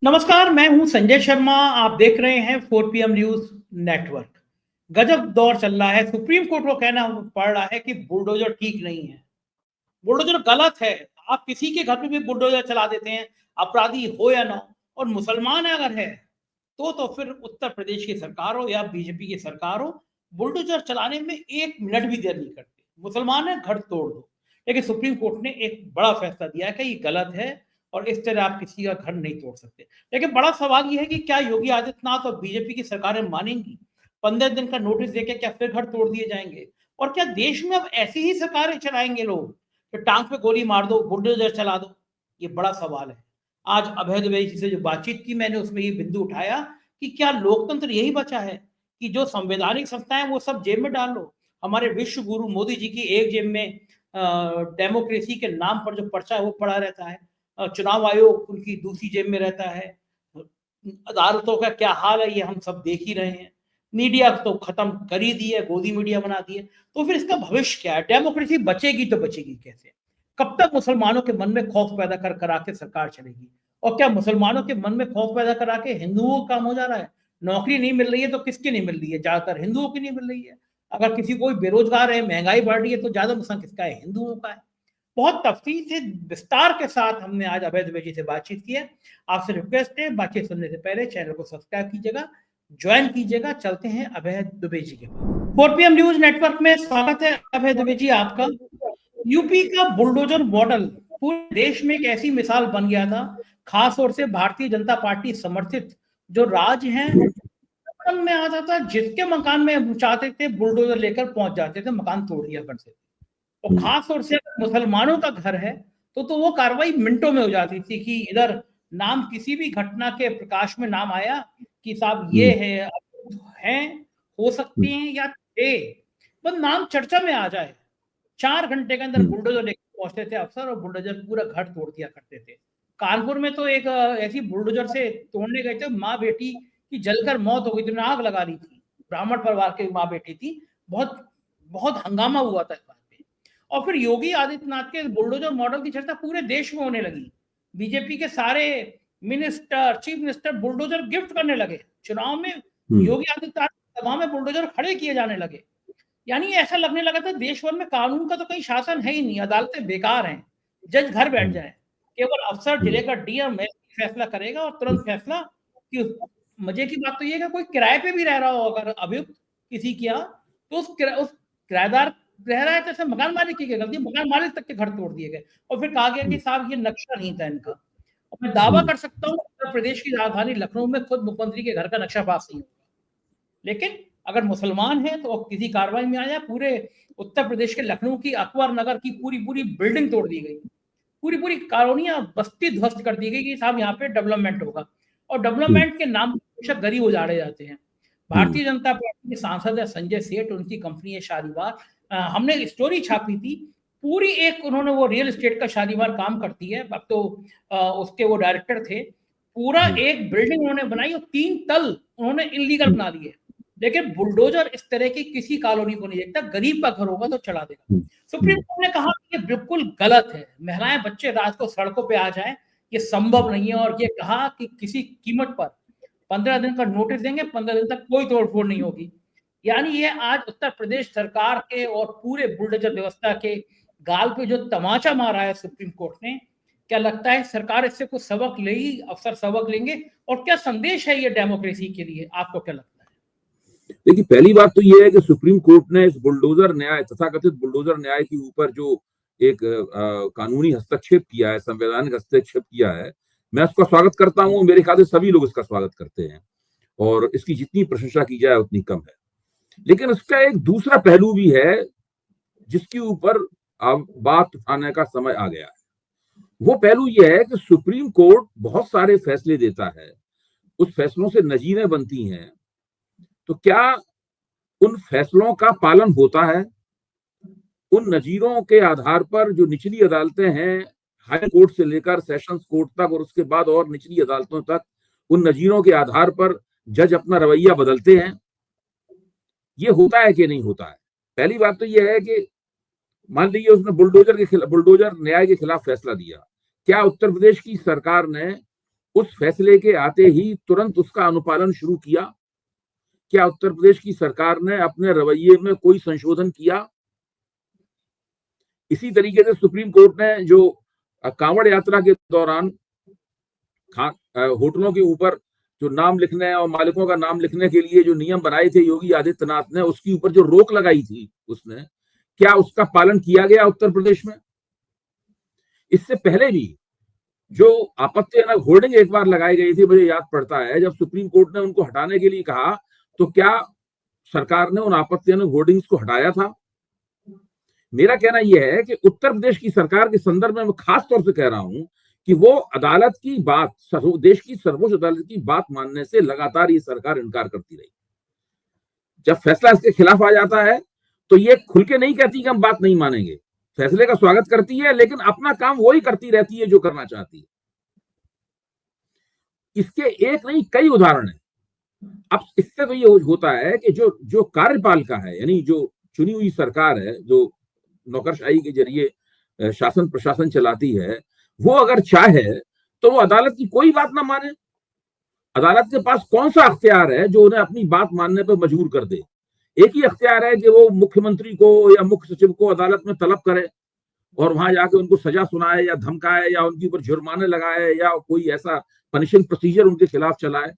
नमस्कार, मैं हूं संजय शर्मा। आप देख रहे हैं 4 PM न्यूज नेटवर्क। गजब दौर चल रहा है। सुप्रीम कोर्ट को कहना पड़ रहा है कि बुलडोजर ठीक नहीं है, बुलडोजर गलत है। आप किसी के घर पे भी बुलडोजर चला देते हैं, अपराधी हो या ना हो, और मुसलमान अगर है तो फिर उत्तर प्रदेश की सरकार हो या बीजेपी की सरकार हो, बुलडोजर चलाने में 1 मिनट भी देर नहीं करते। मुसलमान है, घर तोड़ दो। लेकिन सुप्रीम कोर्ट ने एक बड़ा फैसला दिया है कि ये गलत है और इस तरह आप किसी का घर नहीं तोड़ सकते। लेकिन बड़ा सवाल ये है कि क्या योगी आदित्यनाथ और बीजेपी की सरकारें मानेंगी? 15 दिन का नोटिस देके क्या फिर घर तोड़ दिए जाएंगे? और क्या देश में अब ऐसी ही सरकारें चलाएंगे लोग कि टांग पे गोली मार दो, बुलडोजर चला दो? ये बड़ा सवाल है। आज अभय द्विवेदी जी से जो बातचीत की, मैंने उसमें ये बिंदु उठाया कि क्या लोकतंत्र यही बचा है कि जो संवैधानिक संस्थाएं वो सब जेब में डाल लो? हमारे विश्व गुरु मोदी जी की एक जेब में डेमोक्रेसी के नाम पर जो पर्चा है वो पड़ा रहता है, चुनाव आयोग उनकी दूसरी जेब में रहता है, अदालतों का क्या हाल है ये हम सब देख ही रहे हैं। मीडिया तो खत्म कर ही दी है, गोदी मीडिया बना दी है। तो फिर इसका भविष्य क्या है? डेमोक्रेसी बचेगी तो बचेगी कैसे? कब तक मुसलमानों के मन में खौफ पैदा कर करा के सरकार चलेगी? और क्या मुसलमानों के मन में खौफ पैदा करा के हिंदुओं का काम हो जा रहा है? नौकरी नहीं मिल रही है तो किसकी नहीं मिल रही है? ज्यादातर हिंदुओं की नहीं मिल रही है। अगर किसी कोई बेरोजगार है, महंगाई बढ़ रही है, तो ज्यादा नुकसान किसका है? हिंदुओं का है। बहुत तफसील से, विस्तार के साथ हमने आज अभय द्विवेदी से बातचीत की है। आपसे रिक्वेस्ट है, बातचीत सुनने से पहले चैनल को सब्सक्राइब कीजिएगा, ज्वाइन कीजिएगा। चलते हैं अभय द्विवेदी के पास। 4 PM न्यूज नेटवर्क में स्वागत है अभय द्विवेदी आपका। यूपी का बुलडोजर मॉडल पूरे देश में एक ऐसी मिसाल बन गया था, खास तौर से भारतीय जनता पार्टी समर्थित जो राज्य हैं में आता था, जिसके मकान में चाहते थे बुलडोजर लेकर पहुंच जाते थे, मकान तोड़ दिया करते थे। और खास तौर से अगर मुसलमानों का घर है तो वो कार्रवाई मिनटों में हो जाती थी कि इधर नाम किसी भी घटना के प्रकाश में नाम आया कि साहब ये है, हो सकते हैं या थे, बस नाम चर्चा में आ जाए, 4 घंटे के अंदर बुलडोजर लेकर पहुंचते थे अफसर और बुलडोजर पूरा घर तोड़ दिया करते थे। कानपुर में तो एक ऐसी बुलडोजर से तोड़ने गए थे, माँ बेटी की जलकर मौत हो गई थी, आग लगा ली थी। ब्राह्मण परिवार की माँ बेटी थी। बहुत बहुत हंगामा हुआ था इस बात पे। और फिर योगी आदित्यनाथ के बुलडोजर मॉडल की चर्चा पूरे देश में होने लगी। बीजेपी के सारे minister, chief minister bulldozer gift करने लगे। चुनाव में योगी आदित्यनाथ सभा में बुलडोजर खड़े किए जाने लगे। यानी ऐसा लगने लगा था देश भर में कानून का तो कहीं शासन है ही नहीं, अदालतें बेकार हैं, जज घर बैठ जाए, केवल अफसर जिले का डीएम फैसला करेगा और तुरंत फैसला। कि मजे की बात तो ये है कि कोई किराए पे भी रह रहा हो अगर अभियुक्त किसी की यहाँ, तो उस किराएदार रह रहा है तो मकान मालिक की क्या गलती? मकान मालिक तक के घर तोड़ दिए गए और फिर कहा गया कि साहब ये नक्शा नहीं था इनका। और मैं दावा कर सकता हूँ उत्तर प्रदेश की राजधानी लखनऊ में खुद मुख्यमंत्री के घर का नक्शा पास नहीं होगा। लेकिन अगर मुसलमान है तो किसी कार्रवाई में आ जाए, पूरे उत्तर प्रदेश के लखनऊ की अकबर नगर की पूरी पूरी बिल्डिंग तोड़ दी गई, पूरी पूरी कॉलोनियां बस्ती ध्वस्त कर दी गई कि साहब यहाँ पे डेवलपमेंट होगा। और डेवलपमेंट के नाम पर गरीब उजाड़े जाते हैं। भारतीय जनता पार्टी के सांसद है संजय सेठ, उनकी कंपनी है शालीमार। हमने स्टोरी छापी थी पूरी एक, उन्होंने वो रियल एस्टेट का शालीमार काम करती है, अब तो उसके वो डायरेक्टर थे। पूरा एक बिल्डिंग उन्होंने बनाई और 3 तल उन्होंने इलीगल बना दिए। लेकिन बुलडोजर इस तरह की किसी कॉलोनी को नहीं देखता, गरीब का घर होगा तो चला देगा। सुप्रीम कोर्ट ने कहा कि ये बिल्कुल गलत है, महिलाएं बच्चे रात को सड़कों पे आ जाएं, ये संभव नहीं है। और ये कहा कि किसी कीमत पर 15 दिन का नोटिस देंगे, 15 दिन तक कोई तोड़फोड़ नहीं होगी। यानी ये आज उत्तर प्रदेश सरकार के और पूरे बुलडोजर व्यवस्था के गाल पे जो तमाचा मारा है सुप्रीम कोर्ट ने, क्या लगता है सरकार इससे कुछ सबक लेगी, अफसर सबक लेंगे? और क्या संदेश है ये डेमोक्रेसी के लिए, आपको क्या लगता है? देखिए, पहली बात तो यह है कि सुप्रीम कोर्ट ने इस बुलडोजर न्याय, तथाकथित बुलडोजर न्याय के ऊपर जो एक कानूनी हस्तक्षेप किया है, संवैधानिक हस्तक्षेप किया है, मैं उसका स्वागत करता हूं। मेरे ख्याल से सभी लोग इसका स्वागत करते हैं और इसकी जितनी प्रशंसा की जाए उतनी कम है। लेकिन उसका एक दूसरा पहलू भी है जिसके ऊपर अब बात उठाने का समय आ गया है। वो पहलू यह है कि सुप्रीम कोर्ट बहुत सारे फैसले देता है, उस फैसलों से नजीरें बनती हैं, तो क्या उन फैसलों का पालन होता है? उन नजीरों के आधार पर जो निचली अदालतें हैं, हाई कोर्ट से लेकर सेशंस कोर्ट तक और उसके बाद और निचली अदालतों तक, उन नजीरों के आधार पर जज अपना रवैया बदलते हैं? ये होता है कि नहीं होता है? पहली बात तो यह है कि मान लीजिए उसने बुलडोजर न्याय के खिलाफ फैसला दिया, क्या उत्तर प्रदेश की सरकार ने उस फैसले के आते ही तुरंत उसका अनुपालन शुरू किया? क्या उत्तर प्रदेश की सरकार ने अपने रवैये में कोई संशोधन किया? इसी तरीके से सुप्रीम कोर्ट ने जो कांवड़ यात्रा के दौरान होटलों के ऊपर जो नाम लिखने और मालिकों का नाम लिखने के लिए जो नियम बनाए थे योगी आदित्यनाथ ने, उसके ऊपर जो रोक लगाई थी उसने, क्या उसका पालन किया गया उत्तर प्रदेश में? इससे पहले भी जो आपत्तिजनक होर्डिंग एक बार लगाई गई थी, मुझे याद पड़ता है जब सुप्रीम कोर्ट ने उनको हटाने के लिए कहा, तो क्या सरकार ने उन आपत्तिजनक होर्डिंग्स को हटाया था? मेरा कहना यह है कि उत्तर प्रदेश की सरकार के संदर्भ में मैं खास तौर से कह रहा हूं कि वो अदालत की बात, देश की सर्वोच्च अदालत की बात मानने से लगातार ये सरकार इनकार करती रही। जब फैसला इसके खिलाफ आ जाता है तो ये खुल के नहीं कहती कि हम बात नहीं मानेंगे, फैसले का स्वागत करती है, लेकिन अपना काम वही करती रहती है जो करना चाहती है। इसके एक नहीं कई उदाहरण है। अब इससे तो ये होता है कि जो कार्यपालिका है, यानी जो चुनी हुई सरकार है, जो नौकरशाही के जरिए शासन प्रशासन चलाती है, वो अगर चाहे तो वो अदालत की कोई बात ना माने। अदालत के पास कौन सा अख्तियार है जो उन्हें अपनी बात मानने पर मजबूर कर दे? एक ही अख्तियार है कि वो मुख्यमंत्री को या मुख्य सचिव को अदालत में तलब करे और वहां जाके उनको सजा सुनाए या धमकाए या उनके ऊपर जुर्माने लगाए या कोई ऐसा पनिशिंग प्रोसीजर उनके खिलाफ चलाए।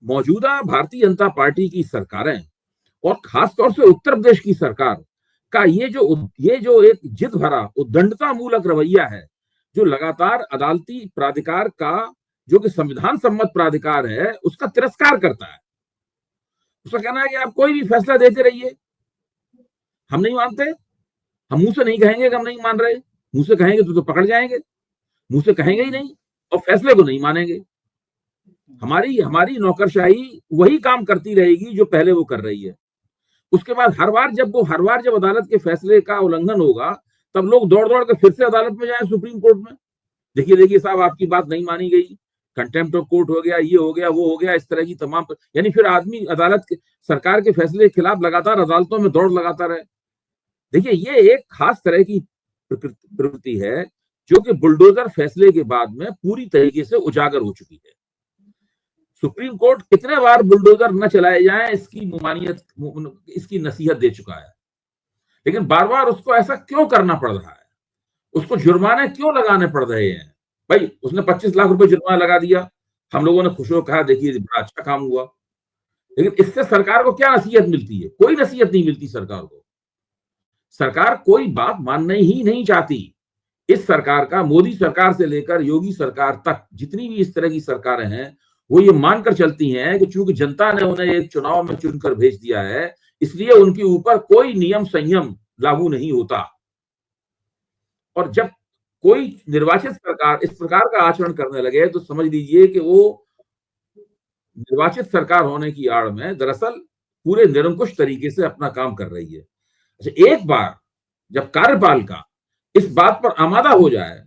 मौजूदा भारतीय जनता पार्टी की सरकारें और खासतौर से उत्तर प्रदेश की सरकार का ये जो एक जिद भरा उद्दंडता मूलक रवैया है, जो लगातार अदालती प्राधिकार का, जो कि संविधान सम्मत प्राधिकार है, उसका तिरस्कार करता है। उसका कहना है कि आप कोई भी फैसला देते रहिए, हम नहीं मानते, हम मुंह से नहीं कहेंगे कि हम नहीं मान रहे, मुंह से कहेंगे तो पकड़ जाएंगे, मुंह से कहेंगे ही नहीं और फैसले को नहीं मानेंगे। हमारी नौकरशाही वही काम करती रहेगी जो पहले वो कर रही है। उसके बाद हर बार जब अदालत के फैसले का उल्लंघन होगा, तब लोग दौड़ दौड़ के फिर से अदालत में जाए, सुप्रीम कोर्ट में, देखिए साहब आपकी बात नहीं मानी गई, कंटेम्प्ट ऑफ कोर्ट हो गया, ये हो गया, वो हो गया, इस तरह की तमाम, यानी फिर आदमी अदालत के, सरकार के फैसले के खिलाफ लगातार अदालतों में दौड़ लगाता रहे। देखिए ये एक खास तरह की प्रवृत्ति है जो कि बुलडोजर फैसले के बाद में पूरी तरीके से उजागर हो चुकी है। सुप्रीम कोर्ट कितने बार बुलडोजर न चलाए जाएं इसकी नसीहत दे चुका है, लेकिन बार बार उसको ऐसा क्यों करना पड़ रहा है? उसको जुर्माने क्यों लगाने पड़ रहे हैं? भाई उसने 25 लाख रुपए जुर्माना लगा दिया, हम लोगों ने खुश होकर कहा देखिए बड़ा अच्छा काम हुआ, लेकिन इससे सरकार को क्या नसीहत मिलती है? कोई नसीहत नहीं मिलती सरकार को। सरकार कोई बात मानना ही नहीं चाहती। इस सरकार का, मोदी सरकार से लेकर योगी सरकार तक जितनी भी इस तरह की सरकारें हैं, वो ये मानकर चलती हैं कि चूंकि जनता ने उन्हें एक चुनाव में चुनकर भेज दिया है, इसलिए उनके ऊपर कोई नियम संयम लागू नहीं होता। और जब कोई निर्वाचित सरकार इस प्रकार का आचरण करने लगे तो समझ लीजिए कि वो निर्वाचित सरकार होने की आड़ में दरअसल पूरे निरंकुश तरीके से अपना काम कर रही है। अच्छा, एक बार जब कार्यपालिका इस बात पर आमादा हो जाए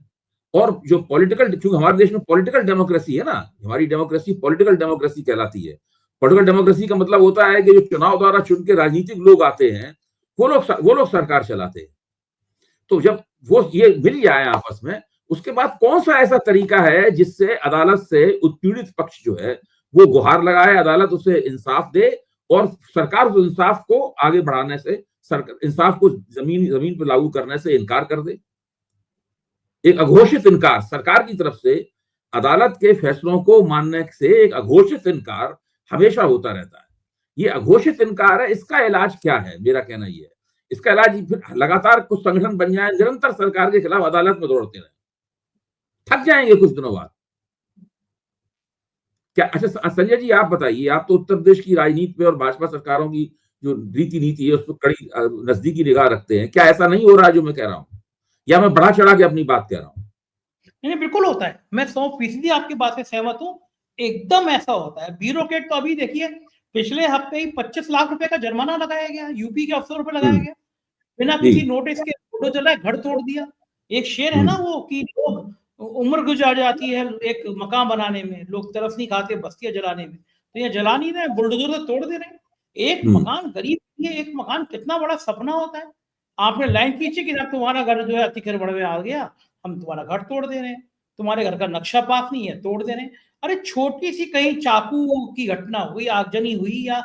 और जो पॉलिटिकल, क्योंकि हमारे देश में पॉलिटिकल डेमोक्रेसी है ना, हमारी डेमोक्रेसी पॉलिटिकल डेमोक्रेसी कहलाती है। पॉलिटिकल डेमोक्रेसी का मतलब होता है कि जो चुनाव द्वारा चुन के राजनीतिक लोग आते हैं, वो लोग सरकार चलाते हैं। तो जब वो ये मिल जाए आपस में, उसके बाद कौन सा ऐसा तरीका है जिससे अदालत से उत्पीड़ित पक्ष जो है वो गुहार लगाए, अदालत उसे इंसाफ दे और सरकार उस इंसाफ को आगे बढ़ाने से, इंसाफ को जमीन पर लागू करने से इनकार कर दे। एक अघोषित इनकार सरकार की तरफ से, अदालत के फैसलों को मानने से एक अघोषित इनकार हमेशा होता रहता है। ये अघोषित इनकार है, इसका इलाज क्या है? मेरा कहना ये है, इसका इलाज फिर लगातार कुछ संगठन बन जाए, निरंतर सरकार के खिलाफ अदालत में दौड़ते रहे, थक जाएंगे कुछ दिनों बाद। क्या? अच्छा संजय जी आप बताइए, आप तो उत्तर प्रदेश की राजनीति में और भाजपा सरकारों की जो नीति है उस पर कड़ी नजदीकी निगाह रखते हैं, क्या ऐसा नहीं हो रहा है जो मैं कह रहा हूं, या मैं बढ़ा चढ़ा के अपनी बात कह रहा हूं? नहीं, बिल्कुल होता है, मैं 100% आपकी बात से सहमत हूं, एकदम ऐसा होता है। ब्यूरोक्रेट तो अभी देखिए, पिछले हफ्ते ही 25 लाख रुपए का जुर्माना लगाया गया, यूपी के अफसरों पर लगाया गया, बिना किसी नोटिस के फोटो चलाए घर तोड़ दिया। एक शेर है ना वो कि लोग उम्र गुजार जाती है एक मकान बनाने में, लोग तरस नहीं खाते बस्तियां जलाने में, तो ये जला नहीं रहे, बुलडोजर तोड़ दे रहे हैं। एक मकान, गरीब के लिए एक मकान कितना बड़ा सपना होता है। आपने लाइन खींची कि तुम्हारा घर जो है अतिक्रमण में आ गया, हम तुम्हारा घर तोड़ दे रहे हैं। तुम्हारे घर का नक्शा पास नहीं है, तोड़ दे रहे हैं। अरे छोटी सी कहीं चाकू की घटना हुई, आगजनी हुई, या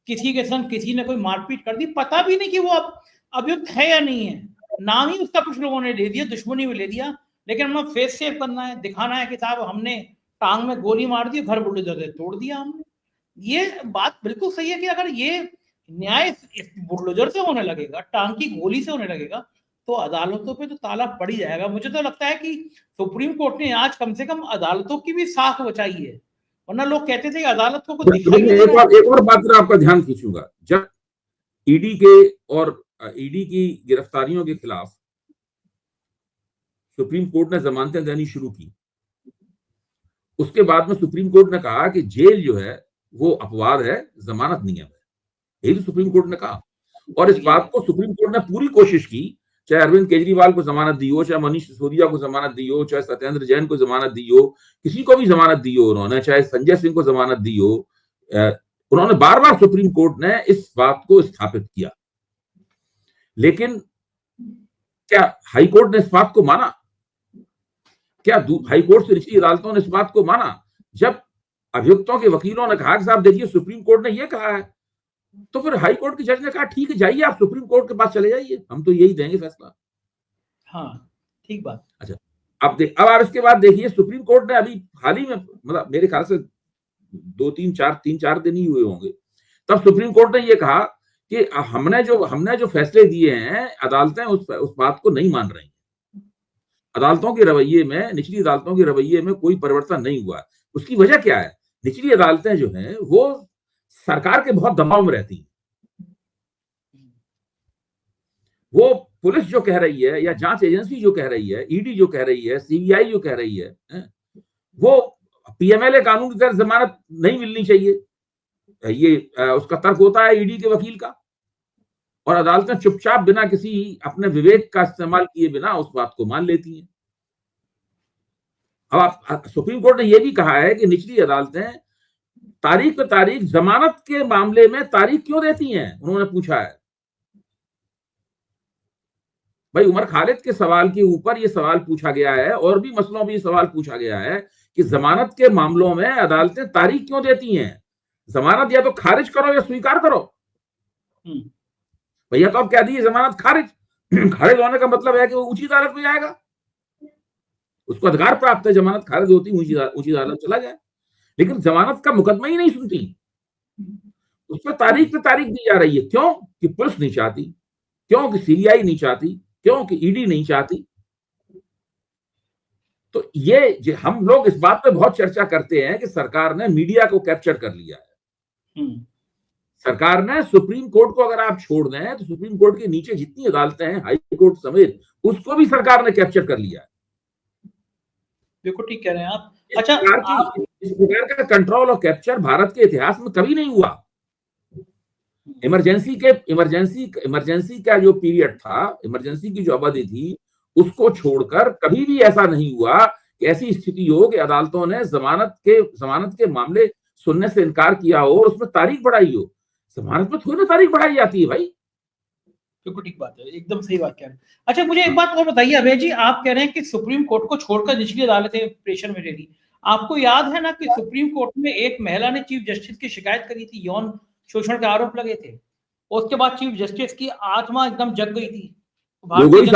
किसी के संग किसी ने कोई मारपीट कर दी, पता भी नहीं कि वो अब अभियुक्त है या नहीं है, नाम ही उसका कुछ लोगों ने ले दिया, दुश्मनी में ले दिया, लेकिन हमें फेस सेव करना है, दिखाना है कि साहब हमने टांग में गोली मार दी, घर बुलडोजर से तोड़ दिया हमने। ये बात बिल्कुल सही है कि अगर ये न्याय इस बुलडोजर से होने लगेगा, टांग की गोली से होने लगेगा, तो अदालतों पे तो ताला पड़ ही जाएगा। मुझे तो लगता है कि सुप्रीम कोर्ट ने आज कम से कम अदालतों की भी साख बचाई है, वरना लोग कहते थे कि अदालतों को दिखाई नहीं दे रहा है। एक और बात पर आपका ध्यान खींचूंगा। जब ईडी के और ईडी की गिरफ्तारियों के खिलाफ सुप्रीम कोर्ट ने जमानतें देनी शुरू की, उसके बाद में सुप्रीम कोर्ट ने कहा कि जेल जो है वो अपवाद है, जमानत नियम है। यही तो सुप्रीम कोर्ट ने कहा, और इस बात को सुप्रीम कोर्ट ने पूरी कोशिश की, चाहे अरविंद केजरीवाल को जमानत दी हो, चाहे मनीष सिसोदिया को जमानत दी हो, चाहे सत्येंद्र जैन को जमानत दी हो, किसी को भी जमानत दी हो उन्होंने, चाहे संजय सिंह को जमानत दी हो, उन्होंने बार बार सुप्रीम कोर्ट ने इस बात को स्थापित किया। लेकिन क्या हाई कोर्ट ने इस बात को माना? क्या हाई कोर्ट से निचली अदालतों ने इस बात को माना? जब अभियुक्तों के वकीलों ने कहा कि साहब देखिए सुप्रीम कोर्ट ने यह कहा है, तो फिर हाई कोर्ट के जज ने कहा ठीक है जाइए आप सुप्रीम कोर्ट के पास चले जाइए, हम तो यही देंगे फैसला। हाँ, ठीक बात। अच्छा, अब आप इसके बाद देखिए सुप्रीम कोर्ट ने अभी हाल ही में, मतलब मेरे ख्याल से 3-4 दिन ही हुए होंगे, तब सुप्रीम कोर्ट ने यह कहा कि हमने जो फैसले दिए हैं, अदालतें उस बात को नहीं मान रही। अदालतों के रवैये में, निचली अदालतों के रवैये में कोई परिवर्तन नहीं हुआ। उसकी वजह क्या है? निचली अदालतें जो हैं वो सरकार के बहुत दबाव में रहती हैं। वो पुलिस जो कह रही है, या जांच एजेंसी जो कह रही है, ईडी जो कह रही है, सीबीआई जो कह रही है, वो पीएमएलए कानून की तहत जमानत नहीं मिलनी चाहिए, ये उसका तर्क होता है ईडी के वकील का, और अदालतें चुपचाप बिना किसी अपने विवेक का इस्तेमाल किए बिना उस बात को मान लेती हैं। अब सुप्रीम कोर्ट ने यह भी कहा है कि निचली अदालतें तारीख पे तारीख जमानत के मामले में तारीख क्यों देती हैं, उन्होंने पूछा है। भाई उमर खालिद के सवाल के ऊपर यह सवाल पूछा गया है, और भी मसलों में यह सवाल पूछा गया है कि जमानत के मामलों में अदालतें तारीख क्यों देती हैं? जमानत या तो खारिज करो या स्वीकार करो। भैया तो आप कह दिए जमानत खारिज, खारिज होने का मतलब है कि वो ऊंची अदालत में जाएगा, उसको अधिकार प्राप्त है, जमानत खारिज होती ऊंची अदालत चला जाए। लेकिन जमानत का मुकदमा ही नहीं सुनती, उस पर तारीख पे तारीख दी जा रही है। क्यों? कि पुलिस नहीं चाहती, क्यों कि सीबीआई नहीं चाहती, क्यों कि ईडी नहीं चाहती। तो ये हम लोग इस बात पे बहुत चर्चा करते हैं कि सरकार ने मीडिया को कैप्चर कर लिया है। सरकार ने सुप्रीम कोर्ट को अगर आप छोड़ दें तो सुप्रीम कोर्ट के नीचे जितनी अदालतें हैं, हाई कोर्ट समेत, उसको भी सरकार ने कैप्चर कर लिया है। बिल्कुल ठीक कह रहे हैं आप। अच्छा, इस प्रकार का कंट्रोल और कैप्चर भारत के इतिहास में कभी नहीं हुआ। इमरजेंसी का जो पीरियड था, इमरजेंसी की जो अवधि थी, उसको छोड़कर कभी भी ऐसा नहीं हुआ कि ऐसी स्थिति हो कि अदालतों ने जमानत के मामले सुनने से इनकार किया हो और उसमें तारीख बढ़ाई हो। जमानत में थोड़ी ना तारीख बढ़ाई जाती है भाई। बिल्कुल ठीक बात है, एकदम सही बात कह रहे हैं। अच्छा, मुझे एक बात और बताइए अभय जी, आप कह रहे हैं कि सुप्रीम कोर्ट को छोड़कर निचली अदालतें प्रेशर में रही। आपको याद है ना कि सुप्रीम कोर्ट में एक महिला ने चीफ जस्टिस की शिकायत करी थी, यौन शोषण के आरोप लगे थे, उसके बाद चीफ जस्टिस की आत्मा एकदम जग गई थी। गोगोई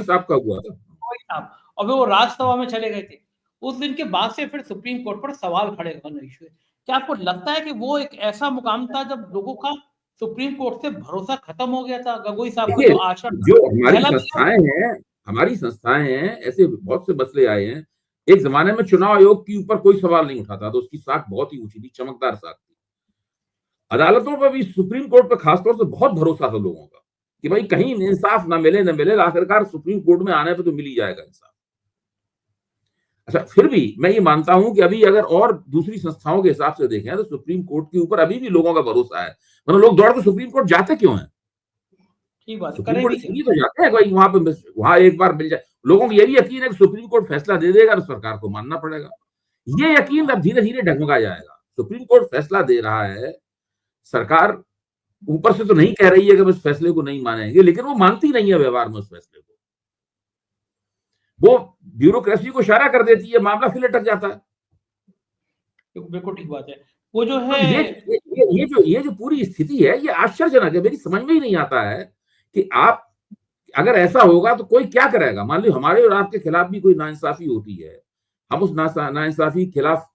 साहब का हुआ था, और वो राज्यसभा में चले गए थे। उस दिन के बाद से फिर सुप्रीम कोर्ट पर सवाल खड़े होने हुए। क्या आपको लगता है कि वो एक ऐसा मुकाम था जब लोगों का सुप्रीम कोर्ट से भरोसा खत्म हो गया था? गगोई साहब का जो आचरण, जो हमारी संस्थाएं हैं, ऐसे बहुत से मसले आए हैं। एक जमाने में चुनाव आयोग के ऊपर कोई सवाल नहीं उठाता तो उसकी साख बहुत ही ऊंची थी, चमकदार साख थी। अदालतों पर भी, सुप्रीम कोर्ट पर खासतौर से बहुत भरोसा था लोगों का कि भाई कहीं इंसाफ ना मिले, आखिरकार सुप्रीम कोर्ट में आने पर तो मिल ही जाएगा इंसाफ। अच्छा, फिर भी मैं ये मानता हूं कि अभी अगर और दूसरी संस्थाओं के हिसाब से देखें तो सुप्रीम कोर्ट के ऊपर अभी भी लोगों का भरोसा है। मतलब लोग दौड़ के सुप्रीम कोर्ट जाते क्यों हैं? सुप्रीम कोर्ट इसलिए तो जाते हैं भाई वहां एक बार मिल जाए। लोगों को ये भी यकीन है कि सुप्रीम कोर्ट फैसला दे देगा तो सरकार को मानना पड़ेगा। ये यकीन अब धीरे धीरे डगमगा जाएगा। सुप्रीम कोर्ट फैसला दे रहा है, सरकार ऊपर से तो नहीं कह रही है कि इस फैसले को नहीं मानेंगे, लेकिन वो मानती नहीं है व्यवहार में उस फैसले को। वो ब्यूरोक्रेसी को इशारा कर देती है, मामला फिर लटक जाता है। बिल्कुल ठीक बात है। वो जो तो है ये जो पूरी स्थिति है, ये आश्चर्यजनक है। मेरी समझ में ही नहीं आता है कि आप, अगर ऐसा होगा तो कोई क्या करेगा। मान लो हमारे और आपके खिलाफ भी कोई नाइंसाफी होती है, हम उस नाइंसाफी के खिलाफ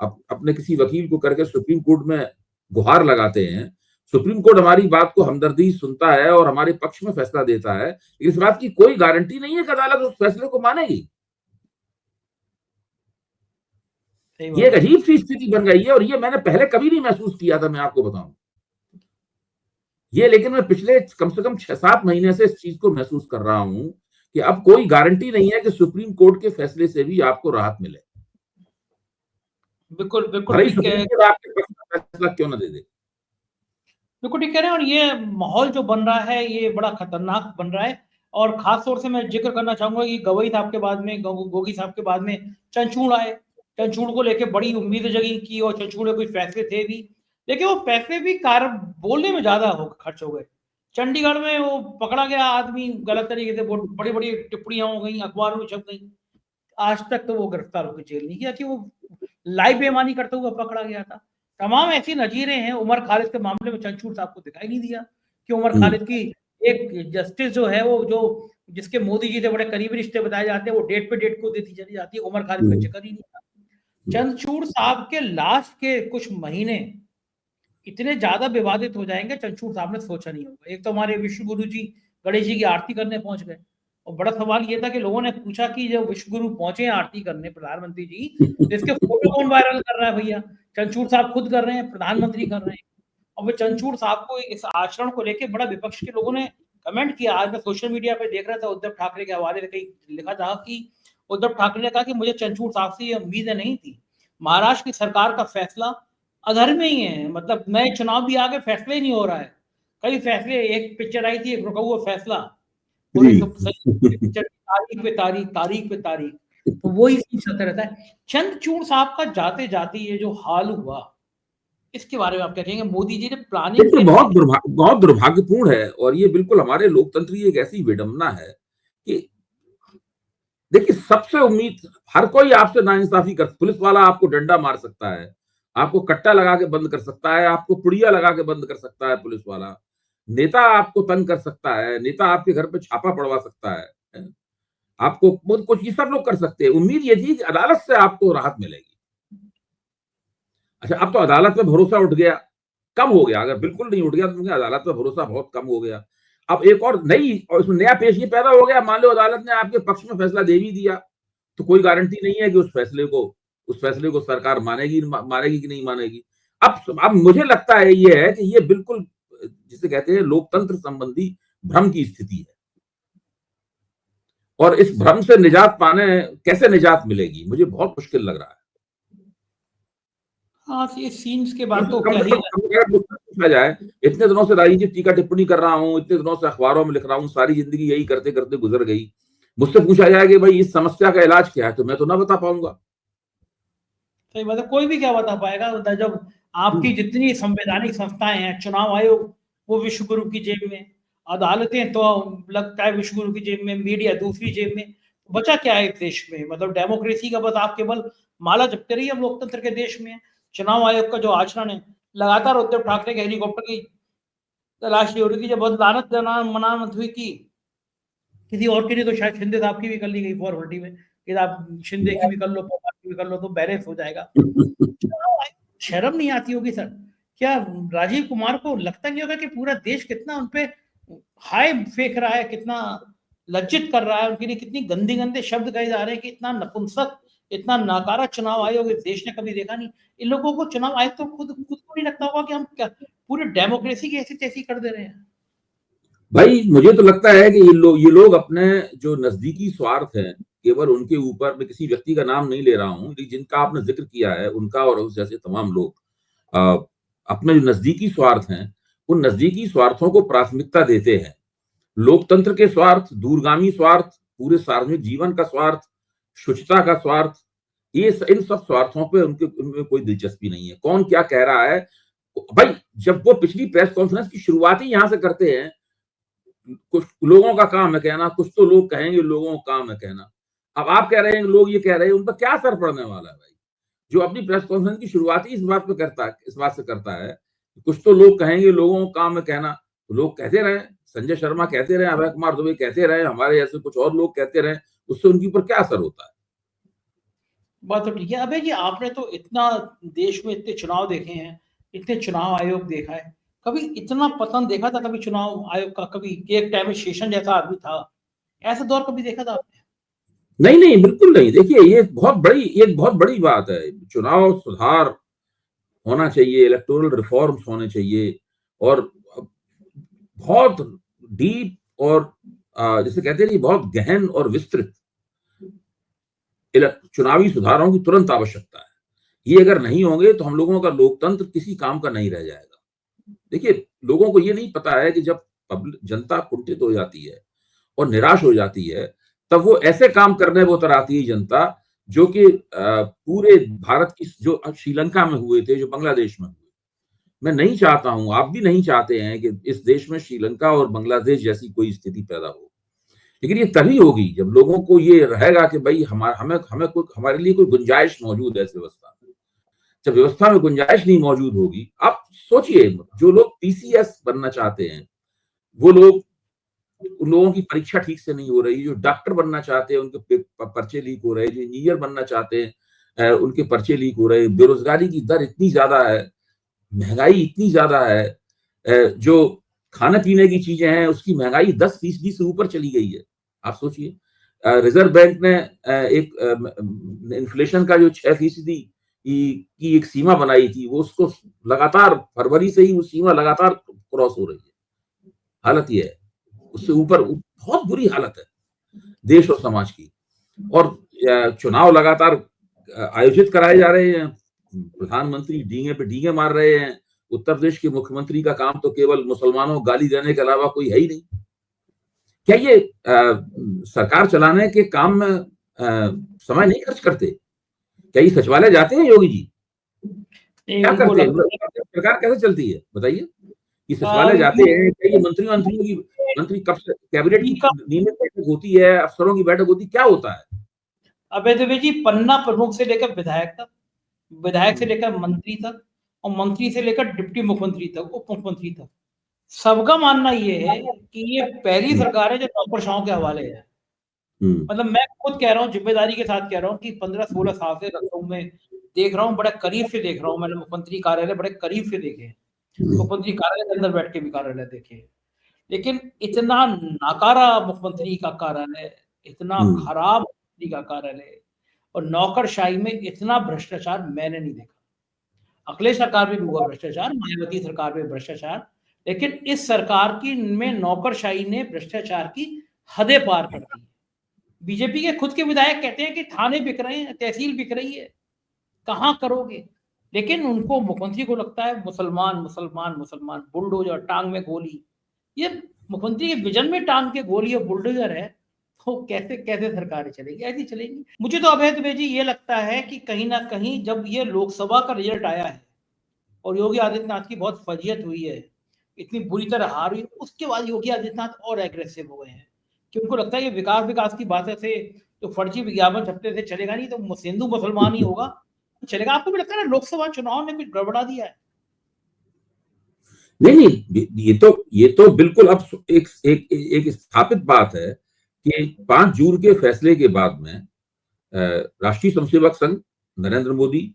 अपने किसी वकील को करके सुप्रीम कोर्ट में गुहार लगाते हैं। सुप्रीम कोर्ट हमारी बात को हमदर्दी सुनता है और हमारे पक्ष में फैसला देता है। इस बात की कोई गारंटी नहीं है कि अदालत उस फैसले को मानेगी। ये एक अजीब सी स्थिति बन गई है और ये मैंने पहले कभी नहीं महसूस किया था, मैं आपको बताऊं ये। लेकिन मैं पिछले कम से कम 6-7 महीने से इस चीज को महसूस कर रहा हूं कि अब कोई गारंटी नहीं है कि सुप्रीम कोर्ट के फैसले से भी आपको राहत मिले। बिल्कुल बिल्कुल भले ही ठीक सुप्रीम है। कोर्ट आपके पक्ष में फैसला क्यों ना दे दे। बिल्कुल ठीक कह रहे हैं। और ये माहौल जो बन रहा है ये बड़ा खतरनाक बन रहा है। और खास तौर से मैं जिक्र करना चाहूंगा कि गवई साहब के बाद में, गोगी साहब के बाद में चंचूड़ आए। चंचूड़ को लेके बड़ी उम्मीद जगी की और चंचूड़ में कुछ फैसले थे भी, लेकिन वो फैसले भी कार बोलने में ज्यादा खर्च हो गए। चंडीगढ़ में वो पकड़ा गया आदमी गलत तरीके से, बड़ी बड़ी टिप्पणियां हो गई, अखबारों में छप गई। आज तक तो वो गिरफ्तार होकर जेल नहीं किया कि वो लाइव बेईमानी करते हुए पकड़ा गया था। तमाम ऐसी नजीरें हैं। उमर खालिद के मामले में चंचूड़ साहब को दिखाई नहीं दिया कि उमर खालिद की एक जस्टिस जो है वो जो जिसके मोदी जी से बड़े करीबी रिश्ते बताए जाते हैं, वो डेट पे डेट को देती चली जाती है। उमर खालिद का जिक्र ही नहीं था। चंचूड़ साहब के लास्ट के कुछ महीने इतने ज्यादा विवादित हो जाएंगे, चंचूड़ साहब ने सोचा नहीं होगा। एक तो हमारे विश्व गुरु जी गणेश जी की आरती करने पहुंच गए, और बड़ा सवाल ये था कि लोगों ने पूछा कि जब विश्व गुरु पहुंचे आरती करने प्रधानमंत्री जी, तो इसके फोटो कौन वायरल कर रहा है भैया? चंचूड़ साहब खुद कर रहे हैं, प्रधानमंत्री कर रहे हैं। और वो चंचूड़ साहब को इस आचरण को लेकर बड़ा विपक्ष के लोगों ने कमेंट किया। आज मैं सोशल मीडिया पे देख रहा था, उद्धव ठाकरे के हवाले से कहीं लिखा था कि उद्धव ठाकरे ने कहा कि मुझे चंचूड़ साहब से ये उम्मीदें नहीं थी। महाराष्ट्र की सरकार का फैसला अधर में ही है, मतलब नए चुनाव भी आ गए, फैसला ही नहीं हो रहा है। कई फैसले, एक पिक्चर आई थी, एक रुका हुआ फैसला, तारीख पे तारीख, तारीख पे तारीख, तो वही चलता रहता है। चंद्रचूड़ साहब का जाते जाते ये जो हाल हुआ, इसके बारे में आप क्या कहेंगे? मोदी जी ने प्लानिंग देखिए, बहुत दुर्भाग्यपूर्ण है और ये बिल्कुल हमारे लोकतंत्र की एक ऐसी विडंबना है कि देखिए, सबसे उम्मीद हर कोई आपसे नाइंसाफी कर, पुलिस वाला आपको डंडा मार सकता है, आपको कट्टा लगा के बंद कर सकता है, आपको पुड़िया लगा के बंद कर सकता है पुलिस वाला, नेता आपको तंग कर सकता है, नेता आपके घर पे छापा पड़वा सकता है, आपको बहुत कुछ ये सब लोग कर सकते हैं। उम्मीद ये थी कि अदालत से आपको राहत मिलेगी। अच्छा, अब तो अदालत में भरोसा उठ गया, कम हो गया। अगर बिल्कुल नहीं उठ गया तो अदालत में भरोसा बहुत कम हो गया। अब एक और उसमें नया पेश ये पैदा हो गया, मान लो अदालत ने आपके पक्ष में फैसला दे भी दिया, तो कोई गारंटी नहीं है कि उस फैसले को सरकार मानेगी कि नहीं मानेगी। अब मुझे लगता है ये है कि ये बिल्कुल जिसे कहते हैं लोकतंत्र संबंधी भ्रम की स्थिति है, और इस भ्रम से कैसे निजात मिलेगी, मुझे बहुत मुश्किल लग रहा है। हाँ, ये सीन्स के बाद तो कम क्या से ही कम पूछा जाए, इतने दिनों से राजीव टीका टिप्पणी कर रहा हूँ, इतने दिनों से अखबारों में लिख रहा हूँ, सारी जिंदगी यही करते करते गुजर गई। मुझसे पूछा जाए कि भाई इस समस्या का इलाज क्या है, तो मैं तो ना बता पाऊंगा। सही बात है, कोई भी क्या बता पाएगा जब आपकी जितनी संवैधानिक संस्थाएं हैं, चुनाव आयोग वो विश्व गुरु की जेब में, अदालतें तो लगता है विश्व गुरु की जेब में, मीडिया दूसरी जेब में, बचा क्या है इस देश में? मतलब डेमोक्रेसी का बस आप केवल माला जपते रहिए। हम लोकतंत्र के देश में चुनाव आयोग का जो आचरण है, लगातार उद्धव ठाकरे के हेलीकॉप्टर की तलाशी हो रही थी। जब बहुत लानत मनानत हुई थी किसी और की नहीं, तो शायद शिंदे साहब की भी कर ली गई फॉर्मेलिटी में कि आप शिंदे की भी कर लो, पवार की भी कर लो, तो बैलेंस हो जाएगा। शर्म नहीं आती होगी सर? क्या राजीव कुमार को लगता नहीं होगा कि पूरा देश कितना उनपे हाय फेंक रहा है, कितना लज्जित कर रहा है, उनके लिए कितनी गंदे गंदे शब्द कहे जा रहे हैं कि इतना नपुंसक, इतना नाकारा चुनाव आयोग इस देश ने कभी देखा नहीं। इन लोगों को चुनाव आयोग तो खुद को नहीं लगता होगा कि हम क्या पूरी डेमोक्रेसी की ऐसी तैसी कर दे रहे हैं? भाई, मुझे तो लगता है कि ये लोग अपने जो नजदीकी स्वार्थ है, केवल उनके ऊपर, मैं किसी व्यक्ति का नाम नहीं ले रहा हूं, जिनका आपने जिक्र किया है उनका और उस जैसे तमाम लोग अपने जो नजदीकी स्वार्थ हैं, उन नजदीकी स्वार्थों को प्राथमिकता देते हैं। लोकतंत्र के स्वार्थ, दूरगामी स्वार्थ, पूरे सार्वजनिक जीवन का स्वार्थ, शुचिता का स्वार्थ, इन सब स्वार्थों पे उनमें कोई दिलचस्पी नहीं है। कौन क्या कह रहा है भाई, जब वो पिछली प्रेस कॉन्फ्रेंस की शुरुआत ही यहां से करते हैं, कुछ लोगों का काम है कहना, कुछ तो लोग कहेंगे लोगों का काम है कहना। अब आप कह रहे हैं, लोग ये कह रहे हैं, उन पर क्या असर पड़ने वाला है भाई? जो अपनी प्रेस कॉन्फ्रेंस की शुरुआत ही इस बात से करता है, कुछ तो लोग कहेंगे, लोगों का काम है कहना, तो लोग कहते रहे, संजय शर्मा कहते रहे, अभय कुमार दुबे कहते रहे, हमारे ऐसे कुछ और लोग कहते रहे, उससे उनके ऊपर क्या असर होता है? बात तो ठीक है। अबे जी, आपने तो इतना देश में इतने चुनाव देखे हैं, इतने चुनाव आयोग देखा है, कभी इतना पतन देखा था कभी चुनाव आयोग का? कभी एक टाइम में शेषन जैसा आदमी था, ऐसा दौर कभी देखा था आपने? नहीं नहीं, बिल्कुल नहीं। देखिए, ये बहुत बड़ी बात है। चुनाव सुधार होना चाहिए, इलेक्टोरल रिफॉर्म्स होने चाहिए, और बहुत डीप और जिसे कहते हैं बहुत गहन और विस्तृत चुनावी सुधारों की तुरंत आवश्यकता है। ये अगर नहीं होंगे तो हम लोगों का लोकतंत्र किसी काम का नहीं रह जाएगा। देखिए, लोगों को ये नहीं पता है कि जब जनता कुंठित हो जाती है और निराश हो जाती है, तब वो ऐसे काम करने को उतर आती है जनता, जो कि पूरे भारत की, जो श्रीलंका में हुए थे, जो बांग्लादेश में हुए। मैं नहीं चाहता हूं, आप भी नहीं चाहते हैं कि इस देश में श्रीलंका और बांग्लादेश जैसी कोई स्थिति पैदा हो, लेकिन ये तभी होगी जब लोगों को ये रहेगा कि भाई हमारे लिए कोई गुंजाइश मौजूद है इस व्यवस्था में। जब व्यवस्था में गुंजाइश नहीं मौजूद होगी, आप सोचिए, जो लोग पीसीएस बनना चाहते हैं, वो लोग, उन लोगों की परीक्षा ठीक से नहीं हो रही, जो डॉक्टर बनना चाहते हैं उनके पर्चे लीक हो रहे हैं, जो इंजीनियर बनना चाहते हैं उनके पर्चे लीक हो रहे हैं, बेरोजगारी की दर इतनी ज्यादा है, महंगाई इतनी ज्यादा है, जो खाने पीने की चीजें हैं उसकी महंगाई 10% से ऊपर चली गई है। आप सोचिए, रिजर्व बैंक ने एक इन्फ्लेशन का जो 6% की एक सीमा बनाई थी, वो उसको लगातार फरवरी से ही वो सीमा लगातार क्रॉस हो रही है। हालत ये है, उससे ऊपर बहुत बुरी हालत है देश और समाज की। और चुनाव लगातार आयोजित कराए जा रहे हैं, प्रधानमंत्री डींगे पे डींगे मार रहे हैं, उत्तर प्रदेश के मुख्यमंत्री का काम तो केवल मुसलमानों को गाली देने के अलावा कोई है ही नहीं। क्या ये सरकार चलाने के काम में समय नहीं खर्च करते? क्या ये सचिवालय जाते हैं योगी जी? क्या करते हैं? सरकार कैसे चलती है बताइए? ये सचिवालय जाते हैं, क्या ये मंत्री कब से कैबिनेट की नियमित बैठक होती है, अफसरों की बैठक होती है, क्या होता है? अबे देवी जी, पन्ना प्रमुख से लेकर विधायक तक, विधायक से लेकर मंत्री तक, और मंत्री से लेकर डिप्टी मुख्यमंत्री तक, उप मुख्यमंत्री तक, सबका मानना ये है कि ये पहली सरकार है जो नौकरशाहों के हवाले है। मतलब मैं खुद कह रहा हूँ, जिम्मेदारी के साथ कह रहा हूँ कि 15-16 साल से लखनऊ में देख रहा हूँ, बड़े करीब से देख रहा हूँ। मैंने मुख्यमंत्री कार्यालय बड़े करीब से देखे, मुख्यमंत्री कार्यालय के अंदर बैठ के भी कार्यालय देखे, लेकिन इतना नाकारा मुख्यमंत्री का कार्यालय, इतना खराब मुख्यमंत्री का कार्यालय और नौकरशाही में इतना भ्रष्टाचार मैंने नहीं देखा। अखिलेश सरकार में भी हुआ भ्रष्टाचार, मायावती सरकार में भ्रष्टाचार, लेकिन इस सरकार की में नौकरशाही ने भ्रष्टाचार की हदें पार कर दी। बीजेपी के खुद के विधायक कहते हैं कि थाने बिक रहे हैं, तहसील बिक रही है, कहां करोगे? लेकिन उनको, मुख्यमंत्री को लगता है मुसलमान मुसलमान मुसलमान, बुलडोजर, टांग में गोली। ये मुख्यमंत्री के विजन में टांग के गोली और बुलडोजर है, तो कैसे कैसे सरकारें चलेगी? ऐसी चलेगी। मुझे तो अभय दुबे जी ये लगता है कि कहीं ना कहीं जब ये लोकसभा का रिजल्ट आया है और योगी आदित्यनाथ की बहुत फजीयत हुई है, इतनी बुरी तरह हार हुई, उसके बाद योगी आदित्यनाथ और एग्रेसिव हो गए हैं कि उनको लगता है ये विकास की बातें से, तो फर्जी विज्ञापन छपते थे चलेगा नहीं, तो हिंदू मुसलमान ही होगा चलेगा। आपको भी लगता है ना लोकसभा चुनाव में कुछ गड़बड़ा दिया है? नहीं नहीं, ये तो बिल्कुल अब एक स्थापित बात है कि 5 जून के फैसले के बाद में राष्ट्रीय स्वयंसेवक संघ, नरेंद्र मोदी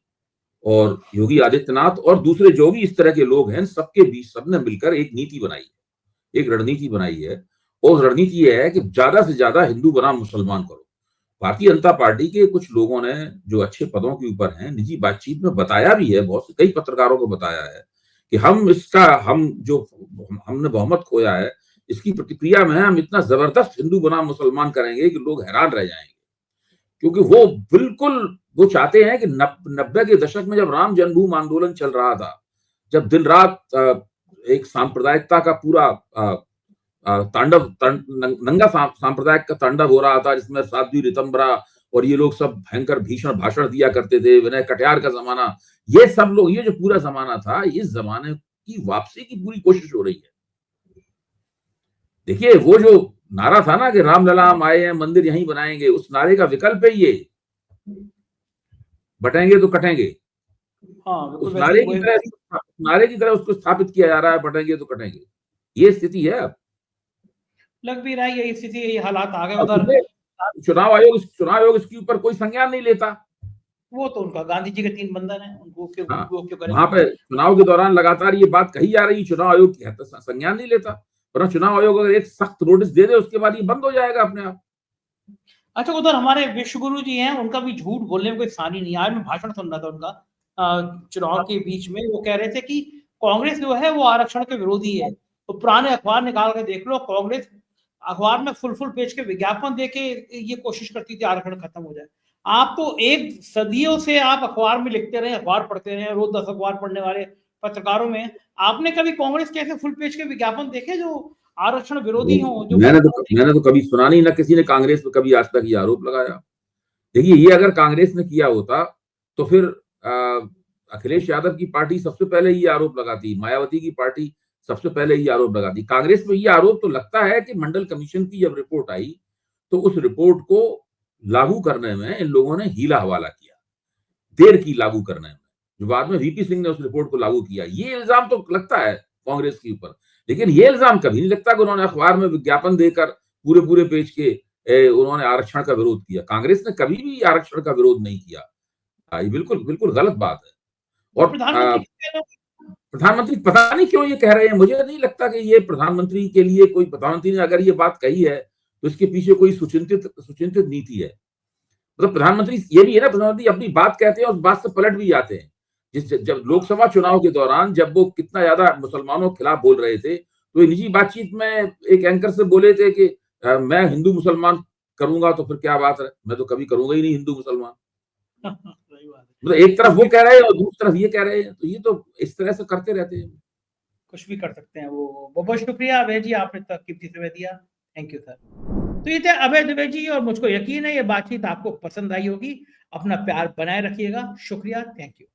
और योगी आदित्यनाथ और दूसरे जो भी इस तरह के लोग हैं, सबके बीच सबने मिलकर एक नीति बनाई है, एक रणनीति बनाई है। और रणनीति यह है कि ज्यादा से ज्यादा हिंदू बनाम मुसलमान करो। भारतीय जनता पार्टी के कुछ लोगों ने, जो अच्छे पदों के ऊपर हैं, निजी बातचीत में बताया भी है, बहुत से कई पत्रकारों को बताया है कि हमने बहुमत खोया है, इसकी प्रतिक्रिया में हम इतना जबरदस्त हिंदू बनाम मुसलमान करेंगे कि लोग हैरान रह जाएंगे। क्योंकि वो चाहते हैं कि 90 के दशक में जब राम जन्मभूमि आंदोलन चल रहा था, जब दिन रात एक सांप्रदायिकता का पूरा नंगा सांप्रदायिक का तांडव हो रहा था, जिसमें साध्वी रितंबरा और ये लोग सब भयंकर भीषण भाषण दिया करते थे, विनय कटियार का जमाना, ये सब लोग, ये जो पूरा जमाना था, इस जमाने की वापसी की पूरी कोशिश हो रही है। देखिए, वो जो नारा था ना कि रामलला हम आए हैं, मंदिर यहीं बनाएंगे, उस नारे का विकल्प है ये, बटेंगे तो कटेंगे। हाँ उस बिल्कुल, नारे वैसे नारे की तरह उसको स्थापित किया जा रहा है, बटेंगे तो कटेंगे। ये स्थिति है अब। लग भी रहा है यही स्थिति, यही हालात आ गए अब उधर। चुनाव आयोग इसके ऊपर कोई संज्ञान नहीं लेता। वो तो उनका गांधी जी के 3 बंधन है, उनको क्यों हाँ, वो क्यों वहां करेंगे। पे चुनाव के दौरान लगातार ये बात कही जा रही, चुनाव आयोग की है तो संज्ञान नहीं लेता, वरना चुनाव आयोग अगर एक सख्त नोटिस दे दे उसके बाद ये बंद हो जाएगा अपने आप। अच्छा, उधर हमारे विश्वगुरु जी हैं, उनका भी झूठ बोलने में कोई सानी नहीं है। आज मैं भाषण सुन रहा था उनका चुनाव के बीच में, वो कह रहे थे कि कांग्रेस जो है वो आरक्षण के विरोधी है। तो पुराने अखबार निकाल के देख लो, कांग्रेस अखबार में फुल पेज के विज्ञापन देके ये कोशिश करती थी आरक्षण खत्म हो जाए। आप तो एक सदियों से आप अखबार में लिखते रहे, अखबार पढ़ते रहे, रोज 10 अखबार पढ़ने वाले पत्रकारों में आपने कभी कांग्रेस के ऐसे फुल पेज के विज्ञापन देखे जो आरक्षण विरोधी हो? जो मैंने तो कभी सुना नहीं, ना किसी ने कांग्रेस पे कभी आज तक ये आरोप लगाया। देखिए, ये अगर कांग्रेस ने किया होता तो फिर अखिलेश यादव की पार्टी सबसे पहले ये आरोप लगाती, मायावती की पार्टी सबसे पहले ये आरोप लगाती। कांग्रेस में ये आरोप तो लगता है कि मंडल कमीशन की जब रिपोर्ट आई तो उस रिपोर्ट को लागू करने में इन लोगों ने हीला हवाला किया, देर की लागू करने में, जो बाद में वीपी सिंह ने उस रिपोर्ट को लागू किया। ये इल्जाम तो लगता है कांग्रेस के ऊपर, लेकिन ये इल्जाम कभी नहीं लगता कि उन्होंने अखबार में विज्ञापन देकर पूरे पेज के उन्होंने आरक्षण का विरोध किया। कांग्रेस ने कभी भी आरक्षण का विरोध नहीं किया। ये बिल्कुल गलत बात है। और प्रधानमंत्री पता नहीं क्यों ये कह रहे हैं, मुझे नहीं लगता कि ये प्रधानमंत्री के लिए कोई, प्रधानमंत्री ने अगर ये बात कही है तो इसके पीछे कोई सुचिंतित नीति है। मतलब प्रधानमंत्री ये भी है ना, प्रधानमंत्री अपनी बात कहते हैं उस बात से पलट भी जाते हैं। जब लोकसभा चुनाव के दौरान जब वो कितना ज्यादा मुसलमानों के खिलाफ बोल रहे थे, तो निजी बातचीत में एक एंकर से बोले थे कि मैं हिंदू मुसलमान करूंगा तो फिर क्या बात है, मैं तो कभी करूंगा ही नहीं हिंदू मुसलमान। मतलब एक तरफ वो कह रहे हैं और दूसरी तरफ ये कह रहे हैं, तो ये तो इस तरह से करते रहते हैं। कुछ भी कर सकते हैं वो। बहुत बहुत शुक्रिया अभय जी, आपने तक कीमती समय दिया। Thank you sir. तो ये थे अभय दुबे जी, और मुझको यकीन है ये बातचीत आपको पसंद आई होगी। अपना प्यार बनाए रखिएगा। शुक्रिया, थैंक यू।